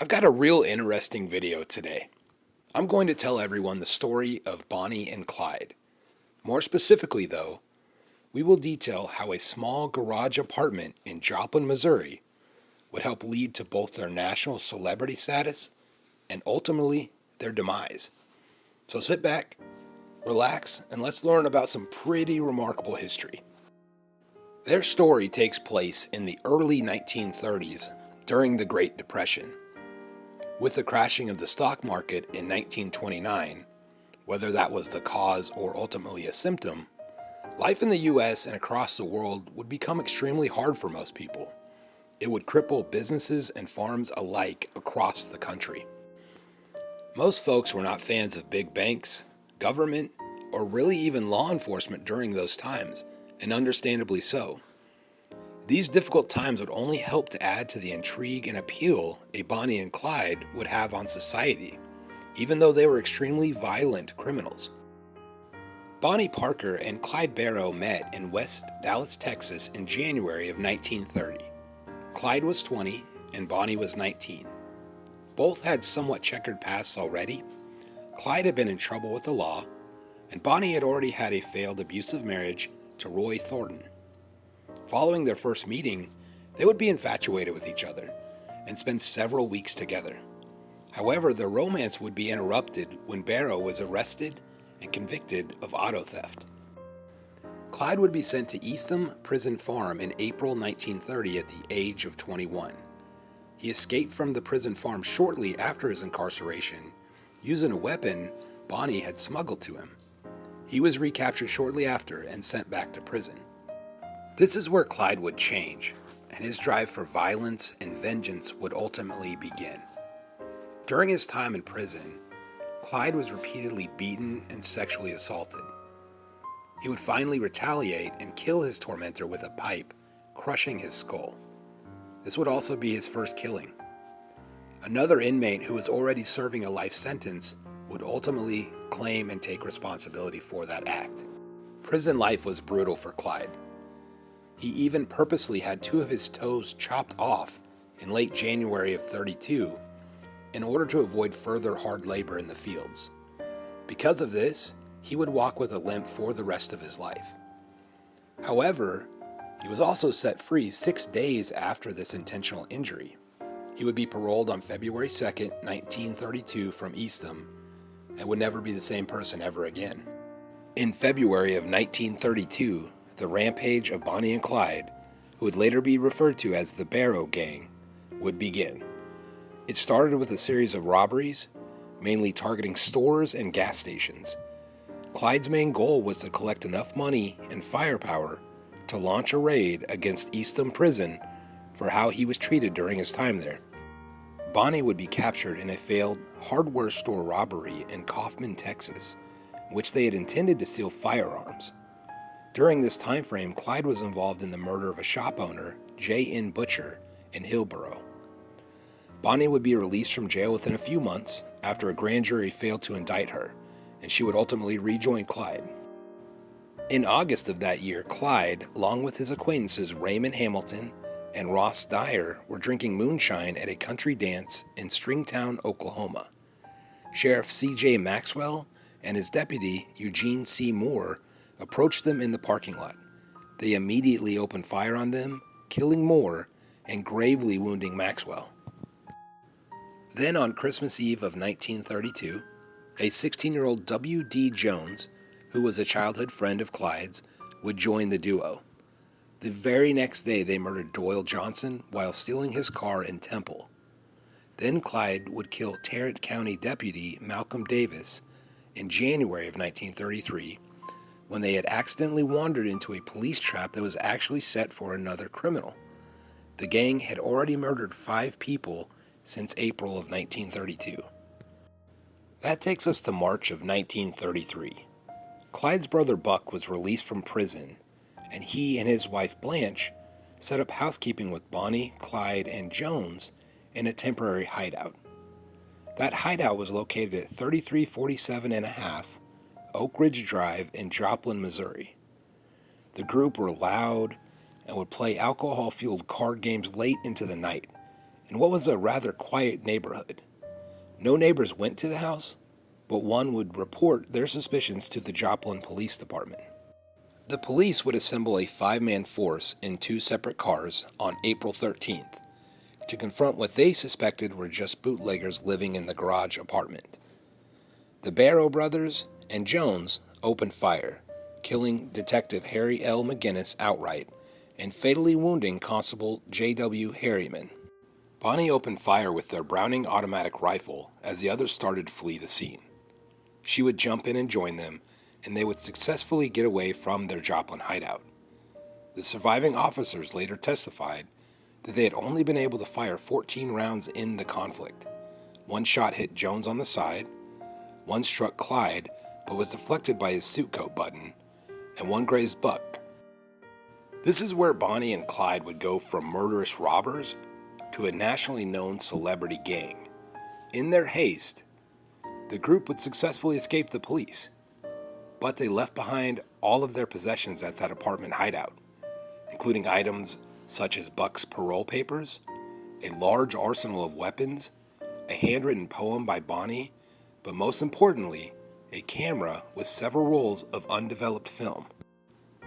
I've got a real interesting video today. I'm going to tell everyone the story of Bonnie and Clyde. More specifically, though, we will detail how a small garage apartment in Joplin, Missouri would help lead to both their national celebrity status and ultimately their demise. So sit back, relax, and let's learn about some pretty remarkable history. Their story takes place in the early 1930s during the Great Depression. With the crashing of the stock market in 1929, whether that was the cause or ultimately a symptom, life in the U.S. and across the world would become extremely hard for most people. It would cripple businesses and farms alike across the country. Most folks were not fans of big banks, government, or really even law enforcement during those times, and understandably so. These difficult times would only help to add to the intrigue and appeal a Bonnie and Clyde would have on society, even though they were extremely violent criminals. Bonnie Parker and Clyde Barrow met in West Dallas, Texas in January of 1930. Clyde was 20 and Bonnie was 19. Both had somewhat checkered pasts already. Clyde had been in trouble with the law, and Bonnie had already had a failed abusive marriage to Roy Thornton. Following their first meeting, they would be infatuated with each other and spend several weeks together. However, their romance would be interrupted when Barrow was arrested and convicted of auto theft. Clyde would be sent to Eastham Prison Farm in April 1930 at the age of 21. He escaped from the prison farm shortly after his incarceration, using a weapon Bonnie had smuggled to him. He was recaptured shortly after and sent back to prison. This is where Clyde would change, and his drive for violence and vengeance would ultimately begin. During his time in prison, Clyde was repeatedly beaten and sexually assaulted. He would finally retaliate and kill his tormentor with a pipe, crushing his skull. This would also be his first killing. Another inmate who was already serving a life sentence would ultimately claim and take responsibility for that act. Prison life was brutal for Clyde. He even purposely had 2 of his toes chopped off in late January of 32 in order to avoid further hard labor in the fields. Because of this, he would walk with a limp for the rest of his life. However, he was also set free 6 days after this intentional injury. He would be paroled on February 2nd, 1932 from Eastham and would never be the same person ever again. In February of 1932, the rampage of Bonnie and Clyde, who would later be referred to as the Barrow Gang, would begin. It started with a series of robberies, mainly targeting stores and gas stations. Clyde's main goal was to collect enough money and firepower to launch a raid against Eastham Prison for how he was treated during his time there. Bonnie would be captured in a failed hardware store robbery in Kaufman, Texas, in which they had intended to steal firearms. During this time frame, Clyde was involved in the murder of a shop owner, J.N. Butcher, in Hillsborough. Bonnie would be released from jail within a few months after a grand jury failed to indict her, and she would ultimately rejoin Clyde. In August of that year, Clyde, along with his acquaintances Raymond Hamilton and Ross Dyer, were drinking moonshine at a country dance in Stringtown, Oklahoma. Sheriff C.J. Maxwell and his deputy, Eugene C. Moore, approached them in the parking lot. They immediately opened fire on them, killing Moore and gravely wounding Maxwell. Then on Christmas Eve of 1932, a 16-year-old W.D. Jones, who was a childhood friend of Clyde's, would join the duo. The very next day they murdered Doyle Johnson while stealing his car in Temple. Then Clyde would kill Tarrant County Deputy Malcolm Davis in January of 1933, when they had accidentally wandered into a police trap that was actually set for another criminal. The gang had already murdered 5 people since April of 1932. That takes us to March of 1933. Clyde's brother Buck was released from prison, and he and his wife Blanche set up housekeeping with Bonnie, Clyde, and Jones in a temporary hideout. That hideout was located at 3347.5 Oak Ridge Drive in Joplin, Missouri. The group were loud and would play alcohol-fueled card games late into the night, in what was a rather quiet neighborhood. No neighbors went to the house, but one would report their suspicions to the Joplin Police Department. The police would assemble a 5-man force in 2 separate cars on April 13th to confront what they suspected were just bootleggers living in the garage apartment. The Barrow brothers and Jones opened fire, killing Detective Harry L. McGinnis outright and fatally wounding Constable J.W. Harriman. Bonnie opened fire with their Browning automatic rifle as the others started to flee the scene. She would jump in and join them, and they would successfully get away from their Joplin hideout. The surviving officers later testified that they had only been able to fire 14 rounds in the conflict. 1 shot hit Jones on the side, 1 struck Clyde but was deflected by his suit coat button, and 1 grazed Buck. This is where Bonnie and Clyde would go from murderous robbers to a nationally known celebrity gang. In their haste, the group would successfully escape the police, but they left behind all of their possessions at that apartment hideout, including items such as Buck's parole papers, a large arsenal of weapons, a handwritten poem by Bonnie, but most importantly, a camera with several rolls of undeveloped film.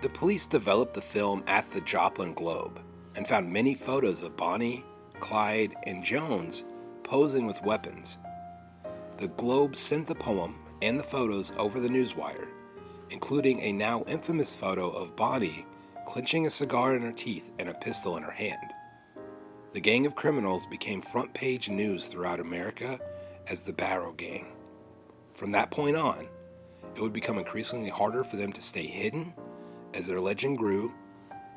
The police developed the film at the Joplin Globe and found many photos of Bonnie, Clyde, and Jones posing with weapons. The Globe sent the poem and the photos over the newswire, including a now infamous photo of Bonnie clenching a cigar in her teeth and a pistol in her hand. The gang of criminals became front-page news throughout America as the Barrow Gang. From that point on, it would become increasingly harder for them to stay hidden as their legend grew,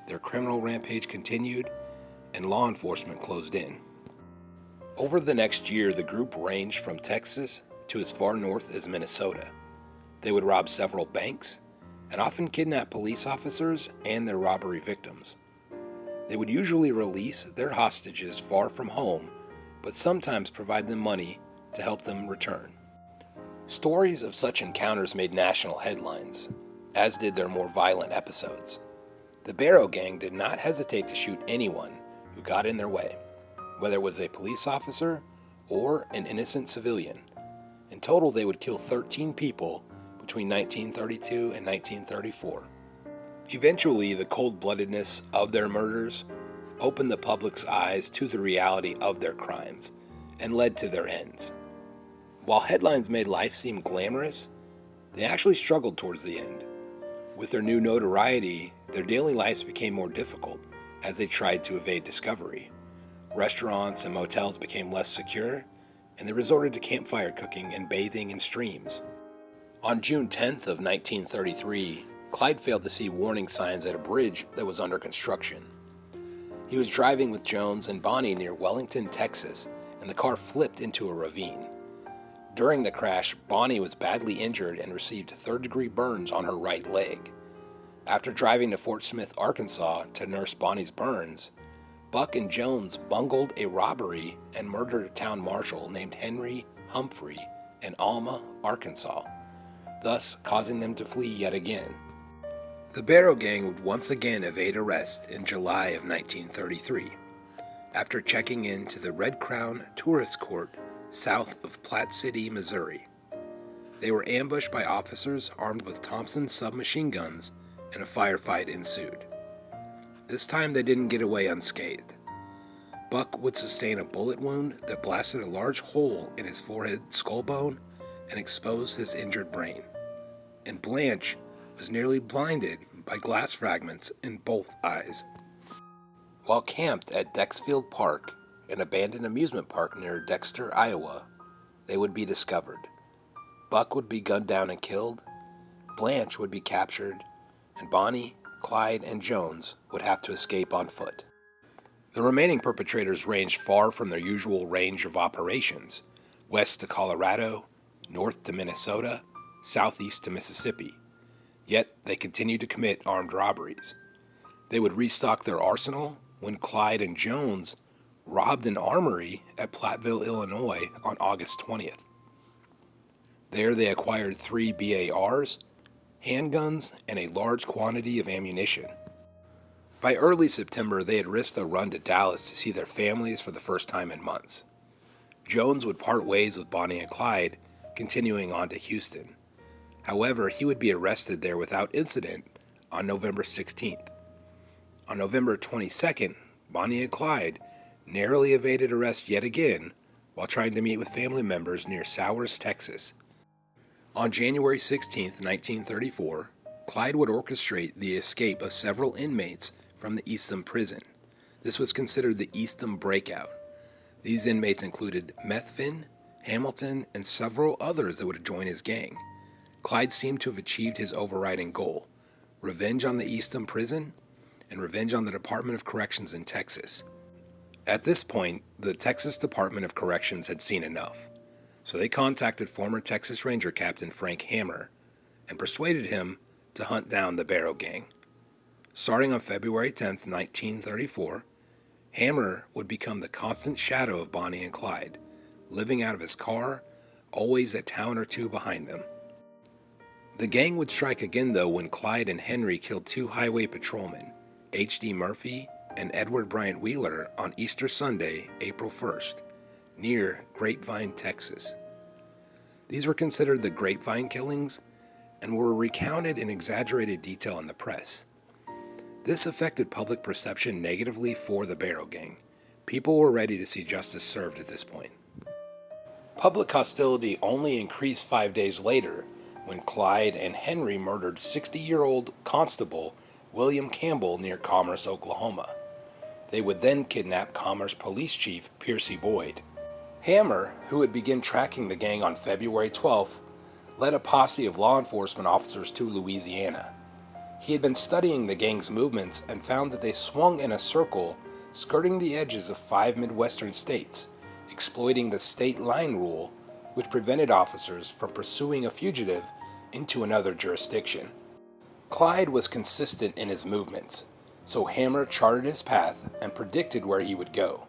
their criminal rampage continued, and law enforcement closed in. Over the next year, the group ranged from Texas to as far north as Minnesota. They would rob several banks and often kidnap police officers and their robbery victims. They would usually release their hostages far from home, but sometimes provide them money to help them return. Stories of such encounters made national headlines, as did their more violent episodes. The Barrow Gang did not hesitate to shoot anyone who got in their way, whether it was a police officer or an innocent civilian. In total, they would kill 13 people between 1932 and 1934. Eventually, the cold-bloodedness of their murders opened the public's eyes to the reality of their crimes and led to their ends. While headlines made life seem glamorous, they actually struggled towards the end. With their new notoriety, their daily lives became more difficult as they tried to evade discovery. Restaurants and motels became less secure, and they resorted to campfire cooking and bathing in streams. On June 10th of 1933, Clyde failed to see warning signs at a bridge that was under construction. He was driving with Jones and Bonnie near Wellington, Texas, and the car flipped into a ravine. During the crash, Bonnie was badly injured and received third-degree burns on her right leg. After driving to Fort Smith, Arkansas to nurse Bonnie's burns, Buck and Jones bungled a robbery and murdered a town marshal named Henry Humphrey in Alma, Arkansas, thus causing them to flee yet again. The Barrow Gang would once again evade arrest in July of 1933, after checking into the Red Crown Tourist Court south of Platte City, Missouri. They were ambushed by officers armed with Thompson submachine guns, and a firefight ensued. This time they didn't get away unscathed. Buck would sustain a bullet wound that blasted a large hole in his forehead skull bone and exposed his injured brain. And Blanche was nearly blinded by glass fragments in both eyes. While camped at Dexfield Park, an abandoned amusement park near Dexter, Iowa, they would be discovered. Buck would be gunned down and killed, Blanche would be captured, and Bonnie, Clyde, and Jones would have to escape on foot. The remaining perpetrators ranged far from their usual range of operations, west to Colorado, north to Minnesota, southeast to Mississippi. Yet they continued to commit armed robberies. They would restock their arsenal when Clyde and Jones robbed an armory at Platteville, Illinois on August 20th. There they acquired 3 BARs, handguns, and a large quantity of ammunition. By early September, they had risked a run to Dallas to see their families for the first time in months. Jones would part ways with Bonnie and Clyde, continuing on to Houston. However, he would be arrested there without incident on November 16th. On November 22nd, Bonnie and Clyde narrowly evaded arrest yet again while trying to meet with family members near Sowers, Texas. On January 16, 1934, Clyde would orchestrate the escape of several inmates from the Eastham prison. This was considered the Eastham breakout. These inmates included Methvin, Hamilton, and several others that would join his gang. Clyde seemed to have achieved his overriding goal: revenge on the Eastham prison and revenge on the Department of Corrections in Texas. At this point, the Texas Department of Corrections had seen enough, so they contacted former Texas Ranger Captain Frank Hammer and persuaded him to hunt down the Barrow Gang. Starting on February 10, 1934, Hammer would become the constant shadow of Bonnie and Clyde, living out of his car, always a town or two behind them. The gang would strike again, though, when Clyde and Henry killed two highway patrolmen, H.D. Murphy and Edward Bryant Wheeler, on Easter Sunday, April 1st, near Grapevine, Texas. These were considered the Grapevine killings and were recounted in exaggerated detail in the press. This affected public perception negatively for the Barrow Gang. People were ready to see justice served at this point. Public hostility only increased 5 days later when Clyde and Henry murdered 60-year-old Constable William Campbell near Commerce, Oklahoma. They would then kidnap Commerce Police Chief Piercy Boyd. Hammer, who would begin tracking the gang on February 12th, led a posse of law enforcement officers to Louisiana. He had been studying the gang's movements and found that they swung in a circle skirting the edges of 5 Midwestern states, exploiting the state line rule, which prevented officers from pursuing a fugitive into another jurisdiction. Clyde was consistent in his movements, so Hammer charted his path and predicted where he would go.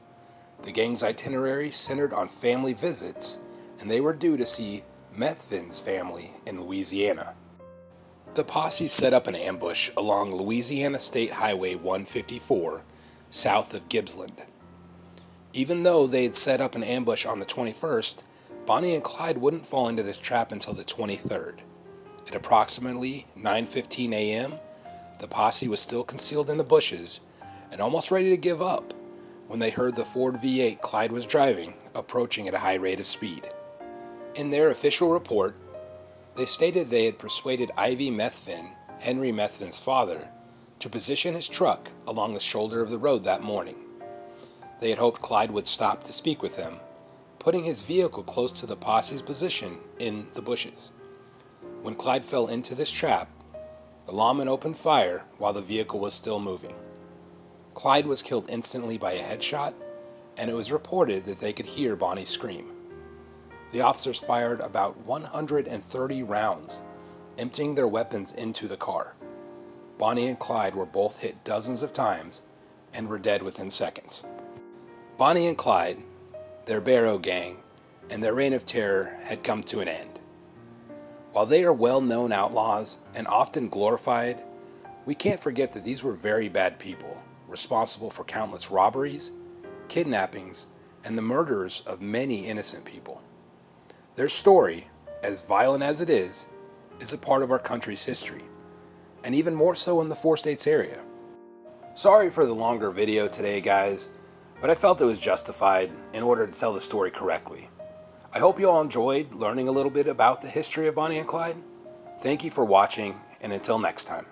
The gang's itinerary centered on family visits, and they were due to see Methvin's family in Louisiana. The posse set up an ambush along Louisiana State Highway 154, south of Gibbsland. Even though they had set up an ambush on the 21st, Bonnie and Clyde wouldn't fall into this trap until the 23rd. At approximately 9:15 a.m., the posse was still concealed in the bushes and almost ready to give up when they heard the Ford V8 Clyde was driving approaching at a high rate of speed. In their official report, they stated they had persuaded Ivy Methvin, Henry Methvin's father, to position his truck along the shoulder of the road that morning. They had hoped Clyde would stop to speak with him, putting his vehicle close to the posse's position in the bushes. When Clyde fell into this trap, the lawman opened fire while the vehicle was still moving. Clyde was killed instantly by a headshot, and it was reported that they could hear Bonnie scream. The officers fired about 130 rounds, emptying their weapons into the car. Bonnie and Clyde were both hit dozens of times and were dead within seconds. Bonnie and Clyde, their Barrow Gang, and their reign of terror had come to an end. While they are well-known outlaws and often glorified, we can't forget that these were very bad people, responsible for countless robberies, kidnappings, and the murders of many innocent people. Their story, as violent as it is a part of our country's history, and even more so in the 4 states area. Sorry for the longer video today, guys, but I felt it was justified in order to tell the story correctly. I hope you all enjoyed learning a little bit about the history of Bonnie and Clyde. Thank you for watching, and until next time.